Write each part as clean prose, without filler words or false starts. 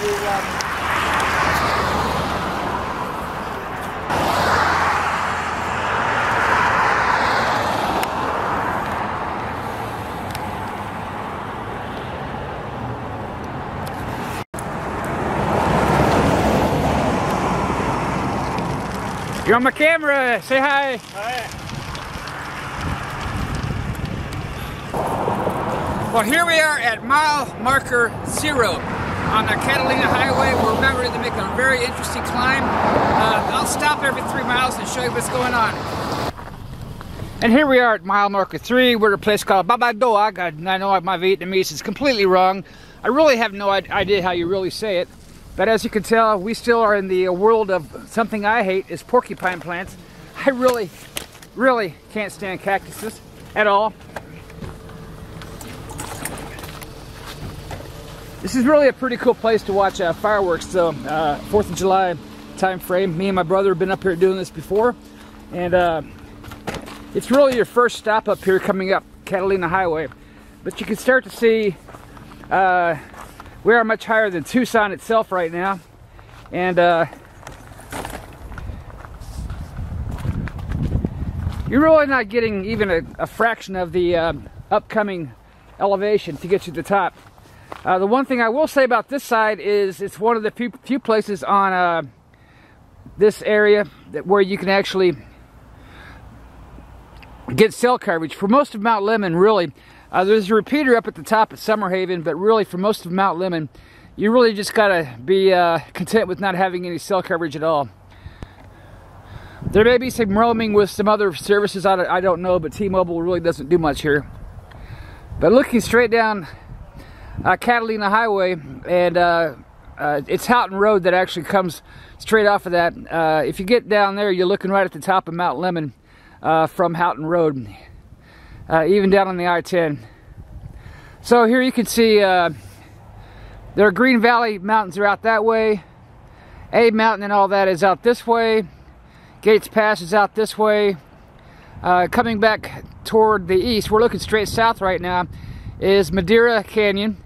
You're on my camera. Say hi. Hi. Well, here we are at mile marker 0 on the Catalina Highway. We're about ready to make a very interesting climb. I'll stop every 3 miles and show you what's going on. And here we are at mile marker 3. We're at a place called Babadoag. I know my Vietnamese is completely wrong. I really have no idea how you really say it. But as you can tell, we still are in the world of something I hate, is porcupine plants. I really can't stand cactuses at all. This is really a pretty cool place to watch fireworks though. 4th of July time frame. Me and my brother have been up here doing this before. And it's really your first stop up here coming up Catalina Highway. But you can start to see we are much higher than Tucson itself right now. And you're really not getting even a fraction of the upcoming elevation to get you to the top. The one thing I will say about this side is it's one of the few places on this area where you can actually get cell coverage. For most of Mount Lemmon, really, there's a repeater up at the top at Summerhaven, but really for most of Mount Lemmon, you really just gotta be content with not having any cell coverage at all. There may be some roaming with some other services, I don't know, but T-Mobile really doesn't do much here. But looking straight down Catalina Highway, and it's Houghton Road that actually comes straight off of that. If you get down there, you're looking right at the top of Mount Lemmon from Houghton Road, even down on the I-10. So here you can see there are Green Valley Mountains are out that way. A Mountain and all that is out this way. Gates Pass is out this way. Coming back toward the east, we're looking straight south right now, is Madeira Canyon.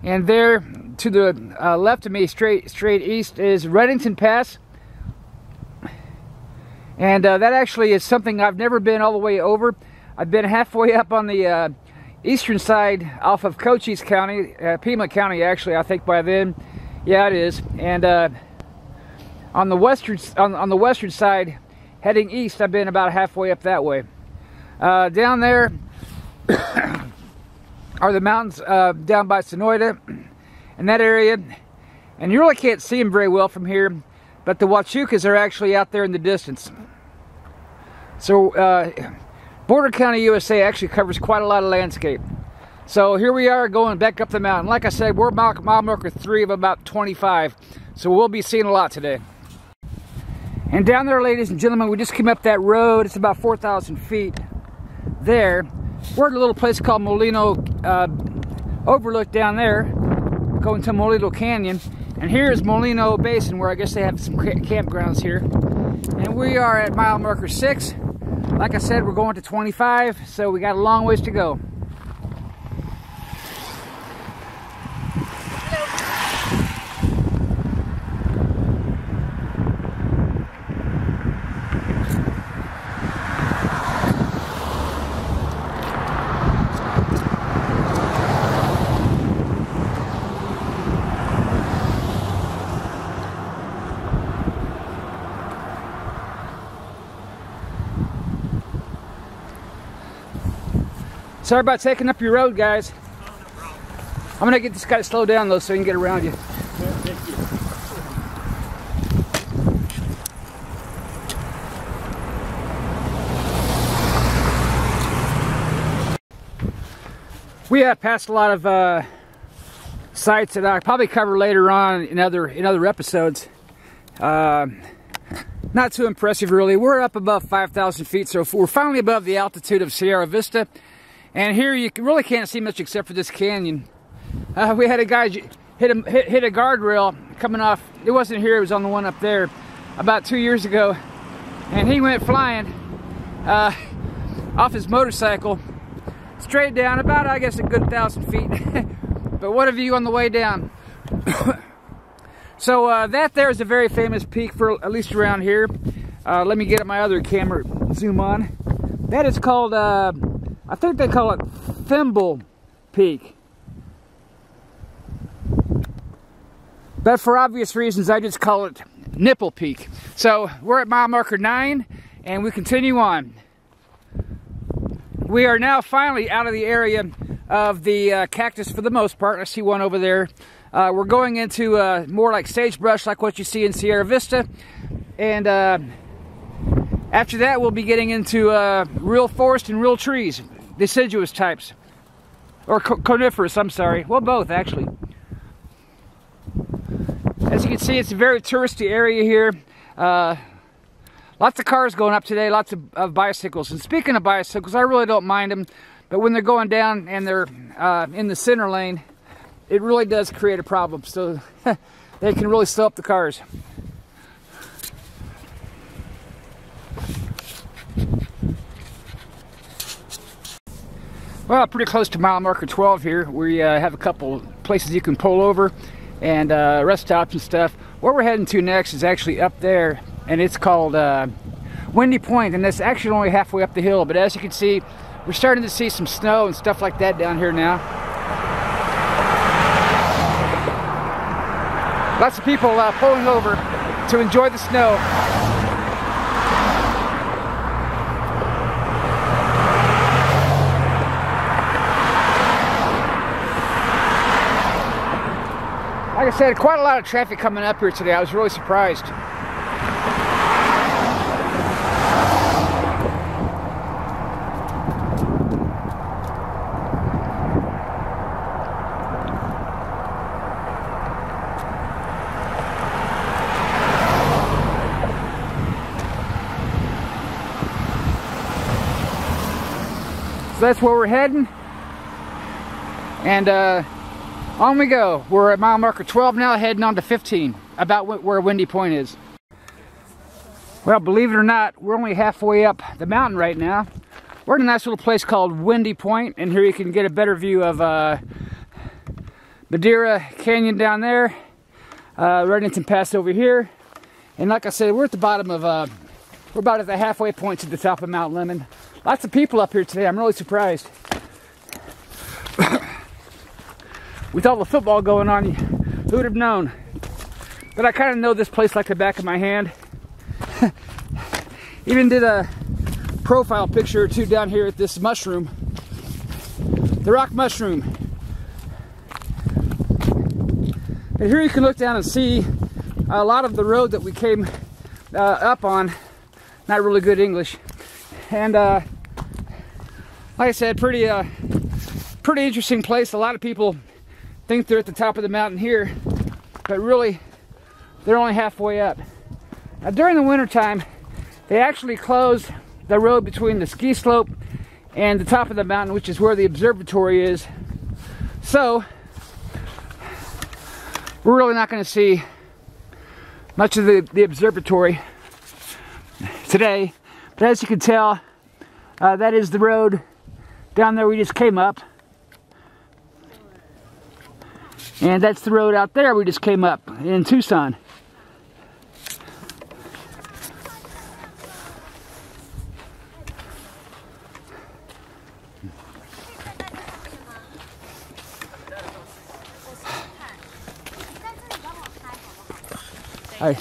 And there to the left of me, straight east, is Reddington Pass. And that actually is something I've never been all the way over. I've been halfway up on the eastern side off of Cochise County, Pima County actually, I think by then. Yeah, it is. And on the western side, heading east, I've been about halfway up that way. Down there are the mountains down by Sonoyta in that area, and you really can't see them very well from here, but the Huachucas are actually out there in the distance. So Border County, USA actually covers quite a lot of landscape. So here we are going back up the mountain. Like I said, we're mile marker 3 of about 25, so we'll be seeing a lot today. And down there, ladies and gentlemen, we just came up that road. It's about 4,000 feet there. We're at a little place called Molino Overlook down there, going to Molino Canyon. And here's Molino Basin, where I guess they have some campgrounds here. And we are at mile marker 6. Like I said, we're going to 25, so we got a long ways to go. Sorry about taking up your road, guys. Oh, no problem. I'm gonna get this guy to slow down though so he can get around you. Yeah, thank you. We have passed a lot of sites that I'll probably cover later on in other episodes. Not too impressive really. We're up above 5,000 feet, so we're finally above the altitude of Sierra Vista. And here you really can't see much except for this canyon. We had a guy hit a guardrail coming off. It wasn't here, it was on the one up there about 2 years ago. And he went flying off his motorcycle straight down about, I guess, a good 1,000 feet. But what a view on the way down. So that there is a very famous peak for at least around here. Let me get my other camera, zoom on. That is called, I think they call it Thimble Peak. But for obvious reasons, I just call it Nipple Peak. So we're at mile marker 9, and we continue on. We are now finally out of the area of the cactus for the most part. I see one over there. We're going into more like sagebrush, like what you see in Sierra Vista. And after that, we'll be getting into real forest and real trees, deciduous types. Or coniferous, I'm sorry. Well, both, actually. As you can see, it's a very touristy area here. Lots of cars going up today, lots of bicycles. And speaking of bicycles, I really don't mind them. But when they're going down and they're in the center lane, it really does create a problem. So they can really slow up the cars. Well, pretty close to mile marker 12 here. We have a couple places you can pull over and rest stops and stuff. Where we're heading to next is actually up there, and it's called Windy Point, and that's actually only halfway up the hill. But as you can see, we're starting to see some snow and stuff like that down here now. Lots of people pulling over to enjoy the snow. Like I said, quite a lot of traffic coming up here today. I was really surprised. So that's where we're heading, and on we go. We're at mile marker 12 now, heading on to 15, about where Windy Point is. Well, believe it or not, we're only halfway up the mountain right now. We're in a nice little place called Windy Point, and here you can get a better view of Madeira Canyon down there, Reddington Pass over here, and like I said, we're at the bottom of, we're about at the halfway point to the top of Mount Lemmon. Lots of people up here today. I'm really surprised. With all the football going on, who would have known? But I kind of know this place like the back of my hand. Even did a profile picture or two down here at this mushroom. The rock mushroom. And here you can look down and see a lot of the road that we came up on. Not really good English. And like I said, pretty interesting place. A lot of people think they're at the top of the mountain here, but really they're only halfway up. Now, during the winter time, they actually close the road between the ski slope and the top of the mountain, which is where the observatory is. So we're really not going to see much of the observatory today. But as you can tell, that is the road down there we just came up. And that's the road out there we just came up in Tucson. Hi.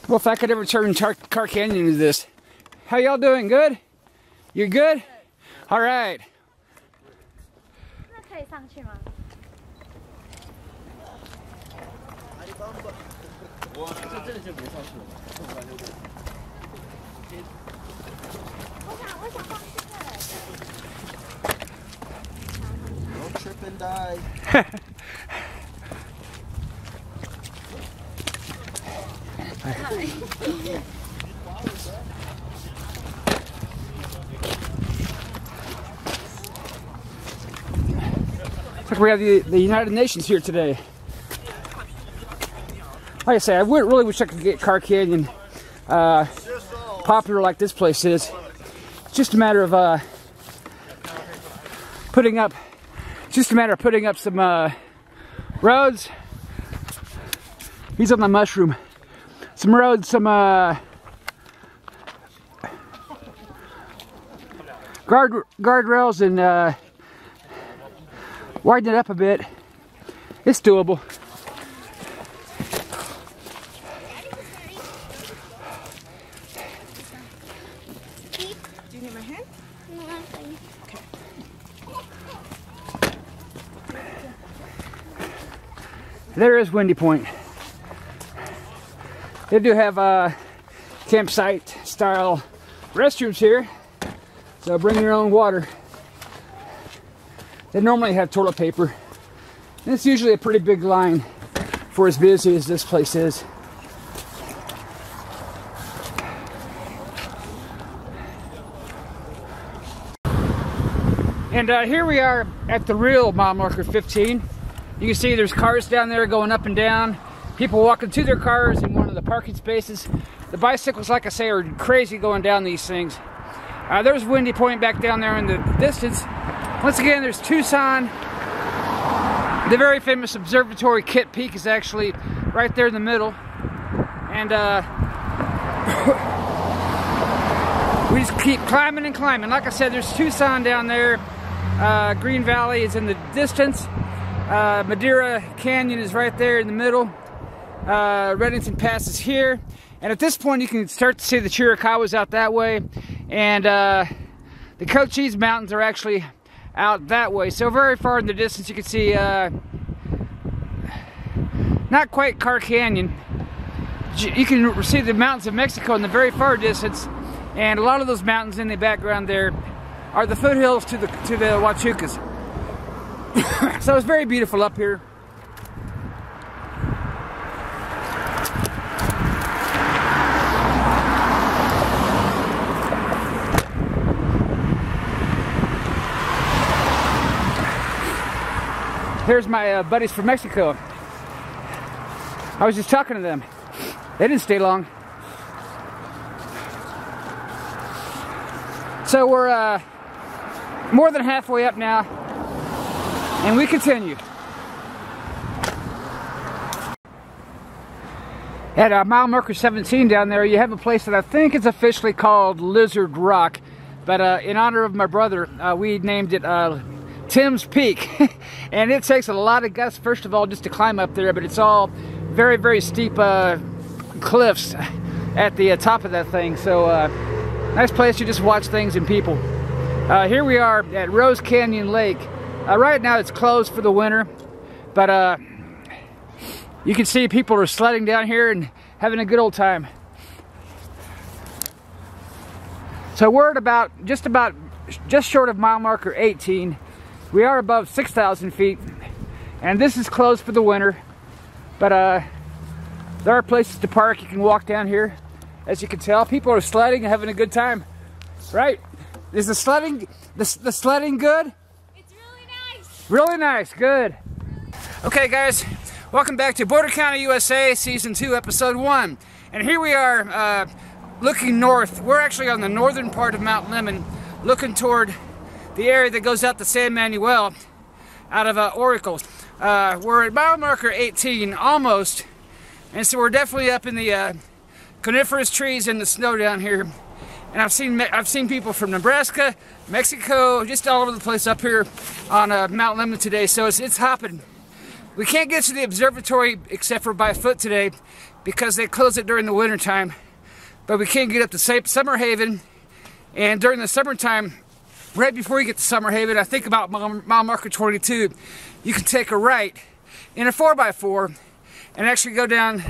Well, if I could ever turn Car Canyon into this. How y'all doing? Good? You're good? All right. Don't trip and die. Looks like we have the United Nations here today. Like I say, I really wish I could get Car Canyon popular like this place is. It's just a matter of putting up It's just a matter of putting up some roads. He's on the mushroom. Some roads, some guardrails, and widen it up a bit. It's doable. Do you need my hand? No, I'm fine. Okay. There is Windy Point. They do have campsite style restrooms here, so bring your own water. They normally have toilet paper, and it's usually a pretty big line for as busy as this place is. And here we are at the real mile marker 15. You can see there's cars down there going up and down. People walking to their cars in one of the parking spaces. The bicycles, like I say, are crazy going down these things. There's Windy Point back down there in the distance. Once again, there's Tucson. The very famous observatory, Kitt Peak, is actually right there in the middle. And we just keep climbing and climbing. Like I said, there's Tucson down there. Green Valley is in the distance. Madeira Canyon is right there in the middle. Reddington Pass is here. And at this point, you can start to see the Chiricahuas out that way. And the Cochise Mountains are actually out that way. So very far in the distance, you can see not quite Carr Canyon. You can see the mountains of Mexico in the very far distance. And a lot of those mountains in the background there are the foothills to the Huachucas. So it's very beautiful up here. Here's my buddies from Mexico. I was just talking to them. They didn't stay long. So we're more than halfway up now, and we continue. At mile marker 17 down there, you have a place that I think is officially called Lizard Rock, but in honor of my brother, we named it Tim's Peak. And it takes a lot of guts, first of all, just to climb up there, but it's all very, very steep cliffs at the top of that thing. So nice place to just watch things and people. Here we are at Rose Canyon Lake. Right now it's closed for the winter, but you can see people are sledding down here and having a good old time. So we're at just short of mile marker 18. We are above 6,000 feet, and this is closed for the winter, but there are places to park. You can walk down here. As you can tell, people are sledding and having a good time, right? Is the sledding good? It's really nice. Really nice, good. Okay guys, welcome back to Border County, USA, Season 2, Episode 1. And here we are looking north. We're actually on the northern part of Mount Lemmon, looking toward the area that goes out to San Manuel, out of Oracles. We're at mile marker 18, almost, and so we're definitely up in the coniferous trees and the snow down here. And I've seen people from Nebraska, Mexico, just all over the place up here on Mount Lemmon today. So it's hopping. We can't get to the observatory except for by foot today because they close it during the winter time. But we can get up to Summer Haven, and during the summertime, right before you get to Summer Haven, I think about mile marker 22, you can take a right in a 4x4 and actually go down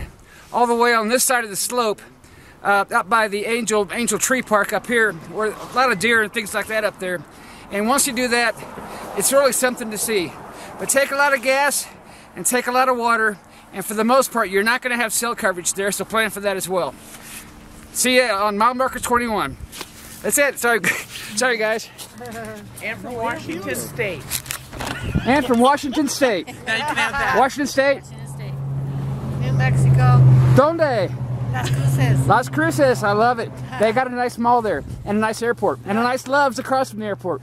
all the way on this side of the slope, up by the Angel Tree Park up here, where a lot of deer and things like that up there. And once you do that, it's really something to see. But take a lot of gas and take a lot of water, and for the most part, you're not going to have cell coverage there, so plan for that as well. See ya on mile marker 21. That's it. Sorry guys. And from Washington State. And from Washington State. Now you can have that. Washington State. New Mexico. Donde? Las Cruces. Las Cruces. I love it. They got a nice mall there and a nice airport and a nice Love's across from the airport.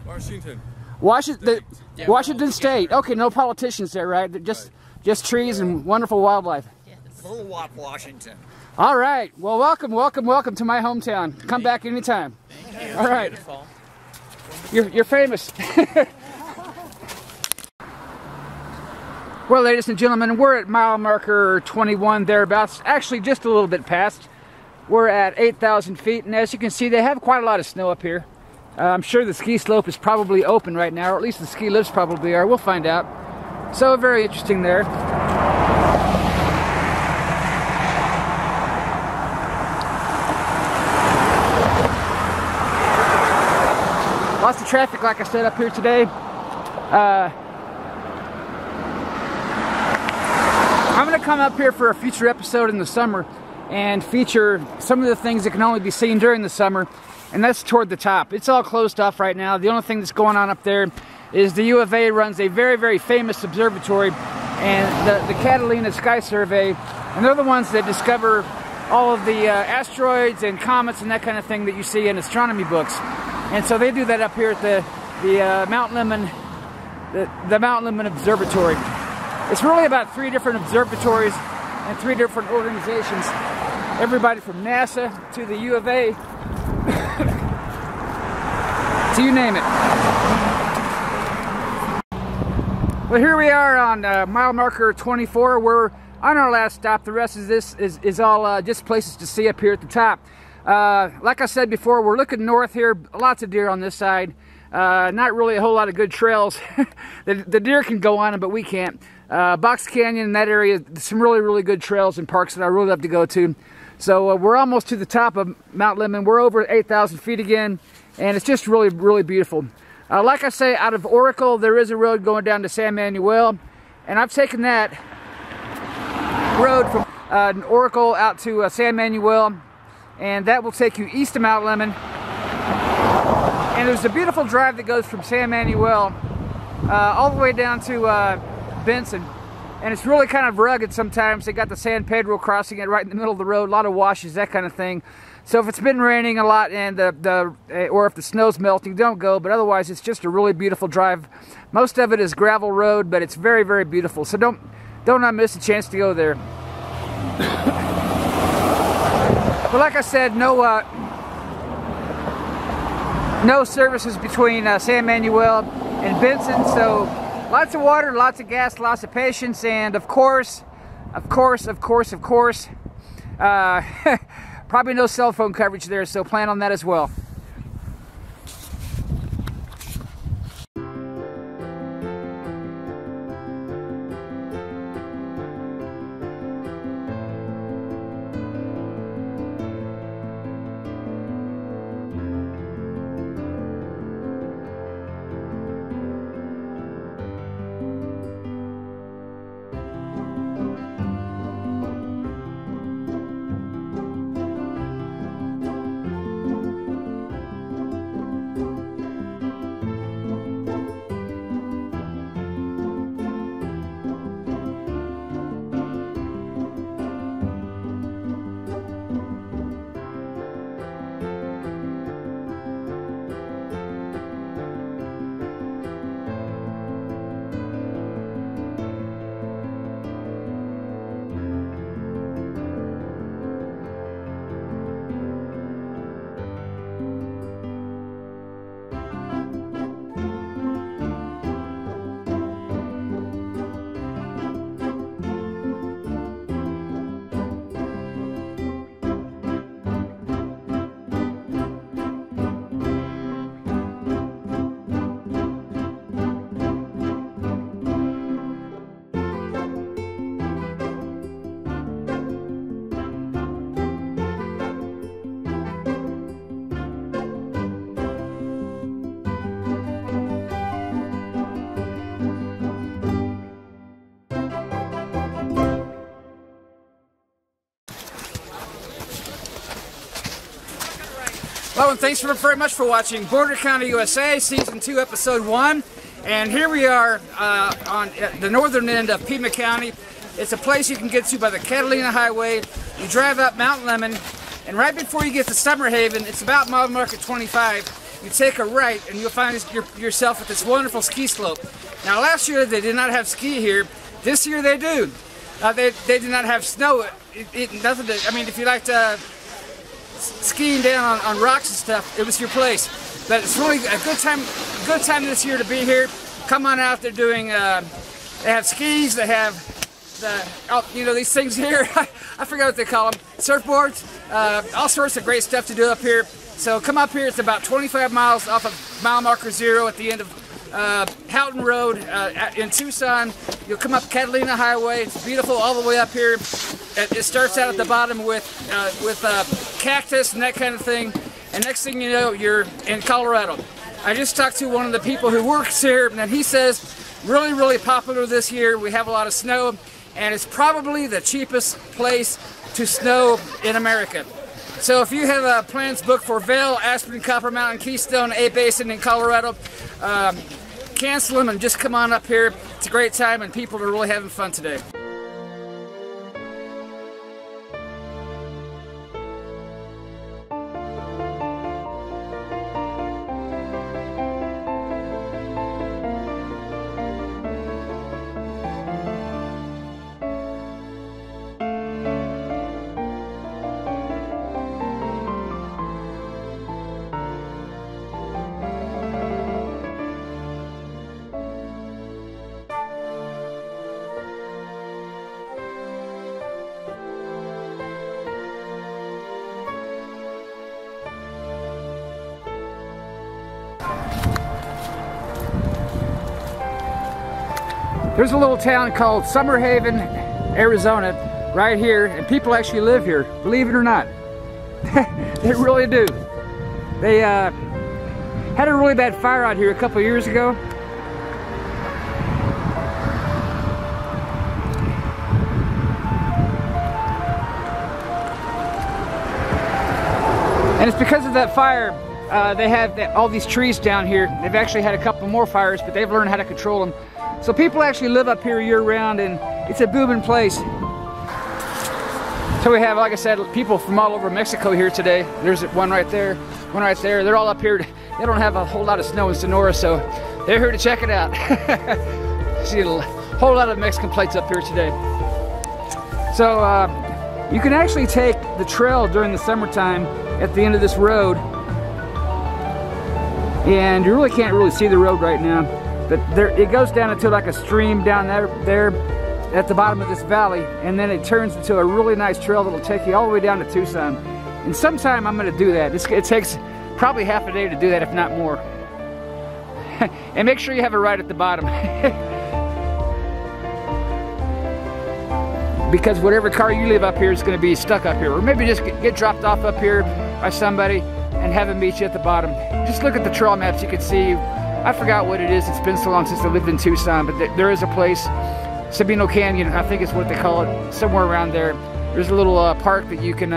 Washington. Washington State. Okay, no politicians there, right? Just trees and wonderful wildlife. Little Washington. All right. Well, welcome to my hometown. Come back anytime. Thank you. All right. Beautiful. You're famous. Well, ladies and gentlemen, we're at mile marker 21 thereabouts. Actually, just a little bit past. We're at 8,000 feet, and as you can see, they have quite a lot of snow up here. I'm sure the ski slope is probably open right now, or at least the ski lifts probably are. We'll find out. So very interesting there. Lots of traffic, like I said, up here today. I'm going to come up here for a future episode in the summer and feature some of the things that can only be seen during the summer, and that's toward the top. It's all closed off right now. The only thing that's going on up there is the U.S.A. runs a very, very famous observatory, and the Catalina Sky Survey, and they're the ones that discover all of the asteroids and comets and that kind of thing that you see in astronomy books. And so they do that up here at the Mount Lemmon, the Mount Lemmon Observatory. It's really about 3 different observatories and 3 different organizations. Everybody from NASA to the U.S.A. so you name it. Well, here we are on mile marker 24. We're on our last stop. The rest of this is all just places to see up here at the top. Like I said before, we're looking north here. Lots of deer on this side. Not really a whole lot of good trails. the deer can go on them, but we can't. Box Canyon in that area, some really, really good trails and parks that I really love to go to. So we're almost to the top of Mount Lemmon. We're over 8,000 feet again, and it's just really, really beautiful. Like I say, out of Oracle, there is a road going down to San Manuel, and I've taken that road from Oracle out to San Manuel, and that will take you east of Mount Lemmon. And there's a beautiful drive that goes from San Manuel all the way down to Benson, and it's really kind of rugged sometimes. They got the San Pedro crossing it right in the middle of the road, a lot of washes, that kind of thing. So if it's been raining a lot and or if the snow's melting, don't go, but otherwise it's just a really beautiful drive. Most of it is gravel road, but it's very, very beautiful, so don't not miss a chance to go there. But like I said, no services between San Manuel and Benson, so lots of water, lots of gas, lots of patience, and of course, probably no cell phone coverage there, so plan on that as well. Hello, and thanks very much for watching Border County, USA, Season 2, Episode 1. And here we are on the northern end of Pima County. It's a place you can get to by the Catalina Highway. You drive up Mount Lemmon, and right before you get to Summer Haven, it's about mile marker 25. you take a right, and you'll find yourself at this wonderful ski slope. Now, last year they did not have ski here. This year they do. They did not have snow. Nothing to, I mean, if you liked skiing down on rocks and stuff, it was your place. But it's really a good time this year to be here. Come on out. They're doing. They have skis. They have these things here. I forgot what they call them. Surfboards. All sorts of great stuff to do up here. So come up here. It's about 25 miles off of mile marker 0 at the end of Houghton Road in Tucson. You'll come up Catalina Highway. It's beautiful all the way up here. It starts out at the bottom with cactus and that kind of thing. And next thing you know, you're in Colorado. I just talked to one of the people who works here, and he says really, really popular this year. We have a lot of snow, and it's probably the cheapest place to snow in America. So if you have plans booked for Vail, Aspen, Copper Mountain, Keystone, A Basin in Colorado, cancel them and just come on up here. It's a great time, and people are really having fun today. There's a little town called Summer Haven, Arizona, right here, and people actually live here, believe it or not. They really do. They had a really bad fire out here a couple years ago. And it's because of that fire, they have all these trees down here. They've actually had a couple more fires, but they've learned how to control them. So people actually live up here year-round, and it's a booming place. So we have, like I said, people from all over Mexico here today. There's one right there, one right there. They're all up here. They don't have a whole lot of snow in Sonora, so they're here to check it out. See a whole lot of Mexican plates up here today. So you can actually take the trail during the summertime at the end of this road, and you really can't really see the road right now. But it goes down into like a stream down there at the bottom of this valley, and then it turns into a really nice trail that'll take you all the way down to Tucson. And sometime I'm going to do that. It takes probably half a day to do that, if not more. And make sure you have it right at the bottom. Because whatever car you leave up here is going to be stuck up here. Or maybe just get dropped off up here by somebody and have them meet you at the bottom. Just look at the trail maps, you can see. I forgot what it is. It's been so long since I lived in Tucson, but there is a place, Sabino Canyon, I think is what they call it, somewhere around there. There's a little park that you can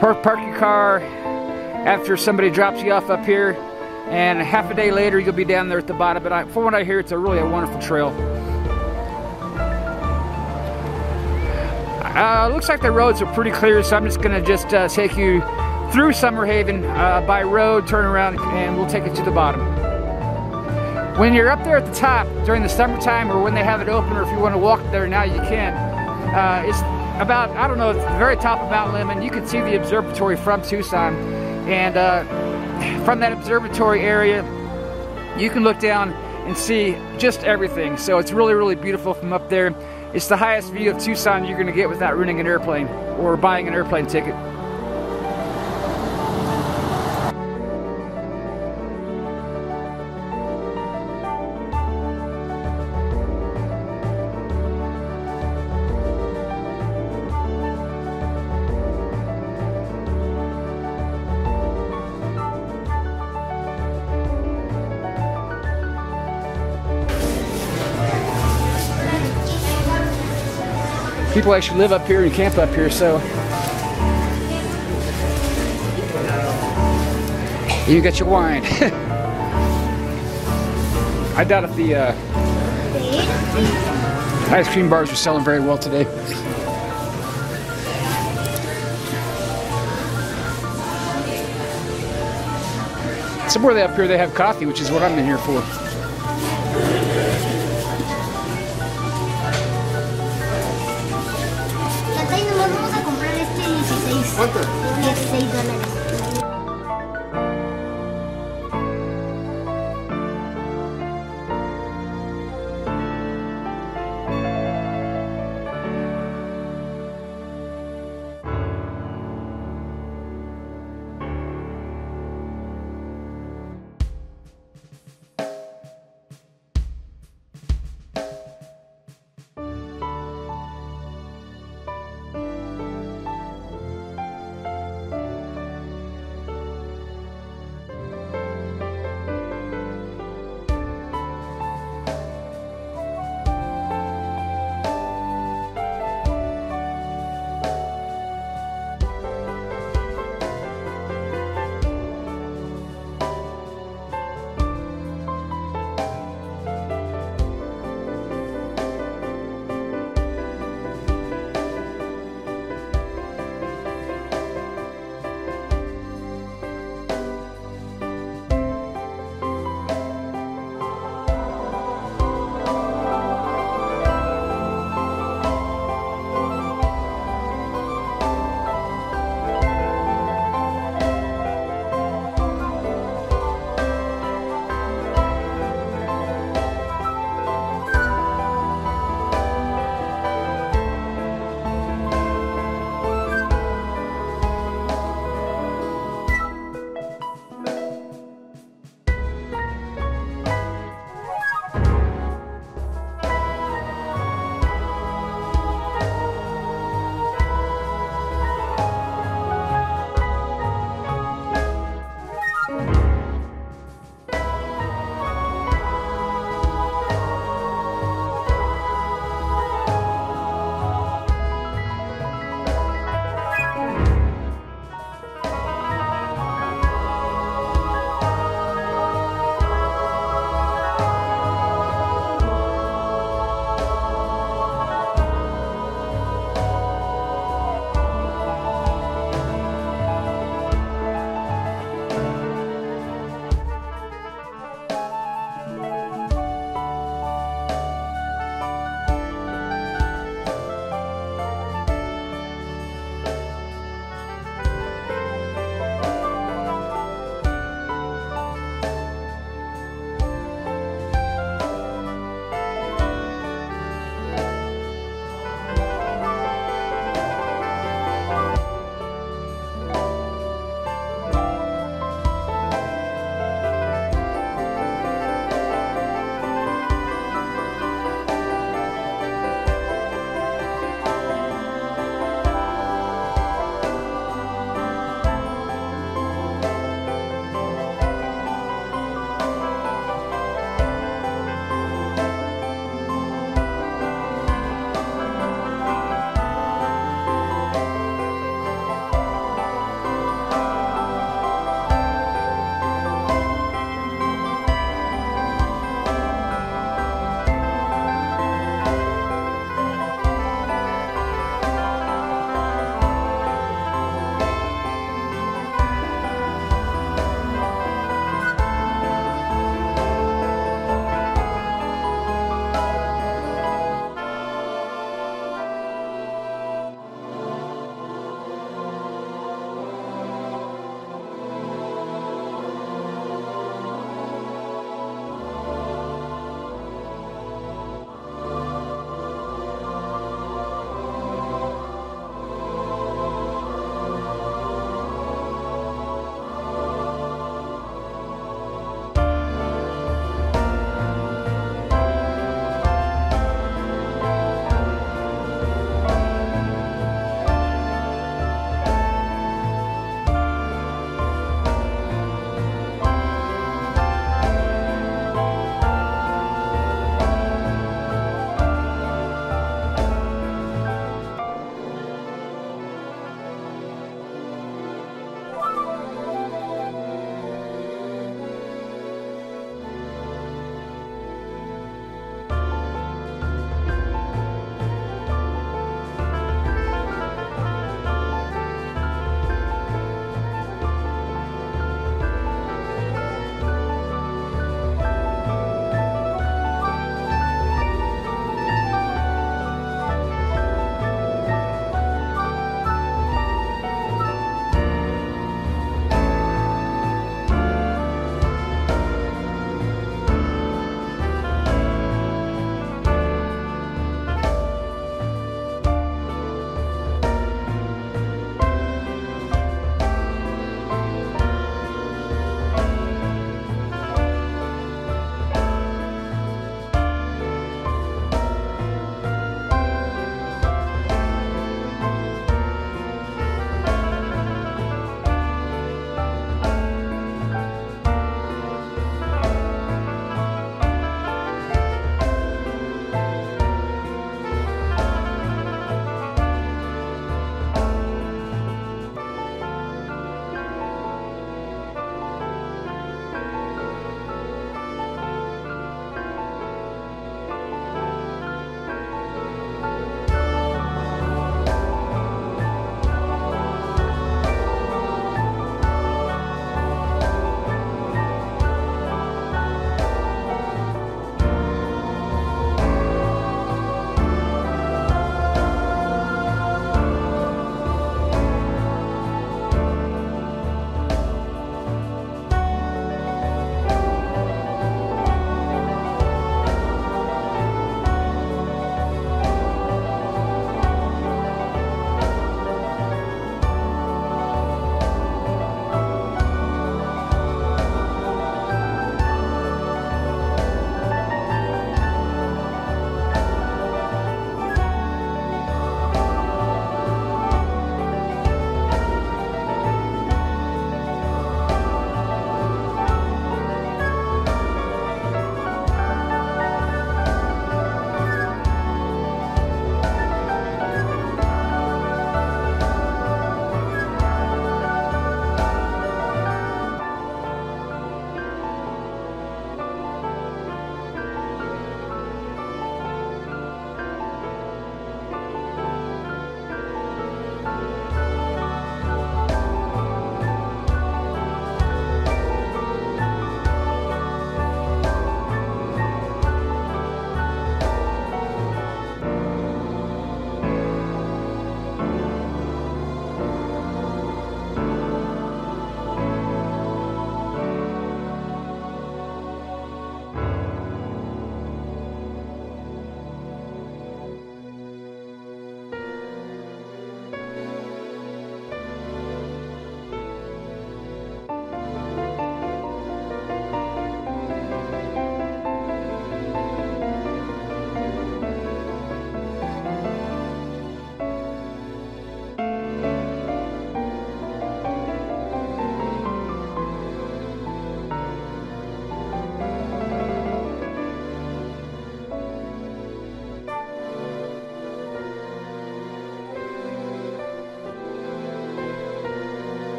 park your car after somebody drops you off up here, and half a day later you'll be down there at the bottom. But from what I hear, it's really a wonderful trail. Looks like the roads are pretty clear, so I'm just going to take you through Summer Haven by road, turn around, and we'll take you to the bottom. When you're up there at the top during the summertime, or when they have it open, or if you want to walk there now, you can. It's about, I don't know, it's the very top of Mount Lemmon. You can see the observatory from Tucson, and from that observatory area, you can look down and see just everything. So it's really, really beautiful from up there. It's the highest view of Tucson you're going to get without renting an airplane or buying an airplane ticket. People actually live up here and camp up here, so you get your wine. I doubt if the ice cream bars are selling very well today. Somewhere up here they have coffee, which is what I'm in here for. Tata, y nomás vamos a comprar este 16. ¿Cuánto? $16.